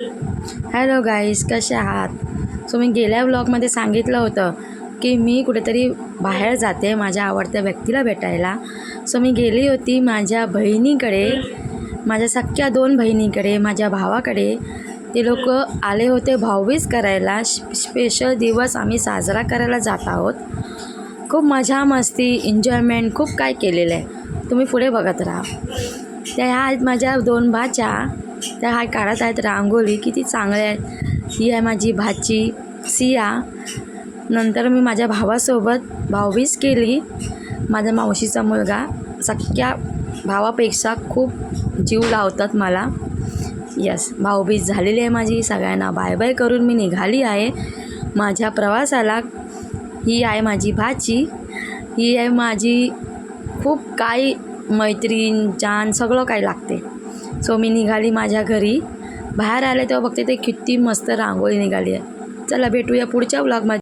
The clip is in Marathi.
हॅलो गाईस, कसे आहात? सो मी गेल्या व्लॉगमध्ये सांगितलं होतं की मी कुठेतरी बाहेर जाते माझ्या आवडत्या व्यक्तीला भेटायला. सो मी गेली होती माझ्या बहिणीकडे, माझ्या सख्ख्या 2 बहिणीकडे, माझ्या भावाकडे. ते लोक आले होते भाऊबीज करायला. स्पेशल दिवस आम्ही साजरा करायला जात आहोत. खूप मजा मस्ती एन्जॉयमेंट खूप काय केलेलं आहे. तुम्ही पुढे बघत राहा. त्या ह्या आहेत माझ्या 2 भाच्या. त्या हा काढत आहेत रांगोळी. किती चांगल्या आहेत. ही आहे माझी भाची सिया. नंतर मी माझ्या भावासोबत भाऊबीज केली. माझ्या मावशीचा मुलगा सख्ख्या भावापेक्षा खूप जीव लावतात मला. यस, भाऊबीज झालेली आहे माझी. सगळ्यांना बाय बाय करून मी निघाली आहे माझ्या प्रवासाला. ही आहे माझी भाची. ही आहे माझी खूप काही मैत्रीण जान सगळं काही लागते. सो मी निघाली माझ्या घरी. बाहेर आले तेव्हा बघते ते किती मस्त रांगोळी निघाली आहे. चला भेटूया पुढच्या व्लॉगमध्ये.